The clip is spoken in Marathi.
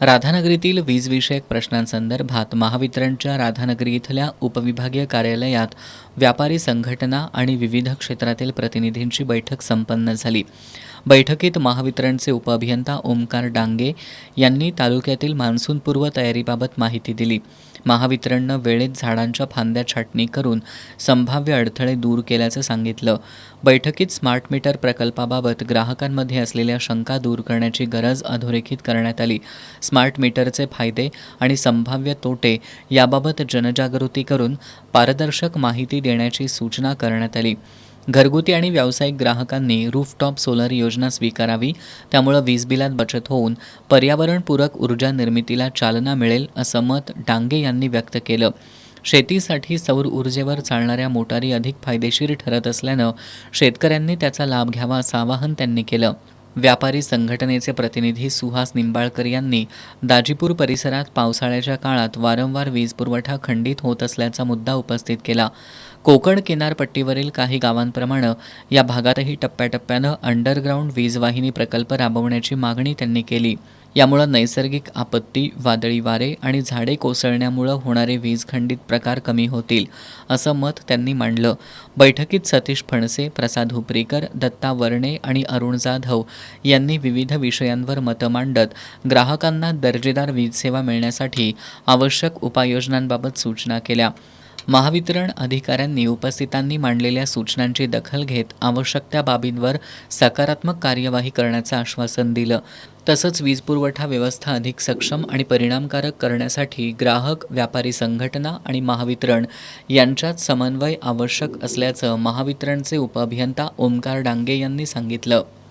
राधानगरीतील वीजविषयक प्रश्नांसंदर्भात महावितरणच्या राधानगरी इथल्या उपविभागीय कार्यालयात व्यापारी संघटना आणि विविध क्षेत्रातील प्रतिनिधींची बैठक संपन्न झाली. बैठकीत महावितरणचे उपअभियंता ओमकार डांगे यांनी तालुक्यातील मान्सूनपूर्व तयारीबाबत माहिती दिली. महावितरणनं वेळेत झाडांच्या फांद्या छाटणी करून संभाव्य अडथळे दूर केल्याचं सांगितलं. बैठकीत स्मार्ट मीटर प्रकल्पाबाबत ग्राहकांमध्ये असलेल्या शंका दूर करण्याची गरज अधोरेखित करण्यात आली. स्मार्ट मीटरचे फायदे आणि संभाव्य तोटे याबाबत जनजागृती करून पारदर्शक माहिती देण्याची सूचना करण्यात आली. घरगुती आणि व्यावसायिक ग्राहकांनी रूफटॉप सोलर योजना स्वीकारावी, त्यामुळे वीज बिलात बचत होऊन पर्यावरणपूरक ऊर्जा निर्मितीला चालना मिळेल असं मत डांगे यांनी व्यक्त केलं. शेतीसाठी सौर ऊर्जेवर चालणाऱ्या मोटारी अधिक फायदेशीर ठरत असल्यानं शेतकऱ्यांनी त्याचा लाभ घ्यावा असं आवाहन त्यांनी केलं. व्यापारी संघटनेचे प्रतिनिधी सुहास निंबाळकर यांनी दाजीपूर परिसरात पावसाळ्याच्या काळात वारंवार वीज पुरवठा खंडित होत असल्याचा मुद्दा उपस्थित केला. कोकण किनारपट्टीवरील काही गावांप्रमाणे या भागातही टप्प्याटप्प्यानं अंडरग्राऊंड वीजवाहिनी प्रकल्प राबवण्याची मागणी त्यांनी केली. यामुळे नैसर्गिक आपत्ती, वादळी वारे आणि झाडे कोसळण्यामुळे होणारे वीज खंडित प्रकार कमी होतील असं मत त्यांनी मांडलं. बैठकीत सतीश फणसे, प्रसाद हुपरीकर, दत्ता वर्णे आणि अरुण जाधव यांनी विविध विषयांवर मतं मांडत ग्राहकांना दर्जेदार वीज सेवा मिळण्यासाठी आवश्यक उपाययोजनांबाबत सूचना केल्या. महावितरण अधिकाऱ्यांनी उपस्थितांनी मांडलेल्या सूचनांची दखल घेत आवश्यक त्या बाबींवर सकारात्मक कार्यवाही करण्याचं आश्वासन दिलं. तसंच वीजपुरवठा व्यवस्था अधिक सक्षम आणि परिणामकारक करण्यासाठी ग्राहक, व्यापारी संघटना आणि महावितरण यांच्यात समन्वय आवश्यक असल्याचं महावितरणचे उपअभियंता ओमकार डांगे यांनी सांगितलं.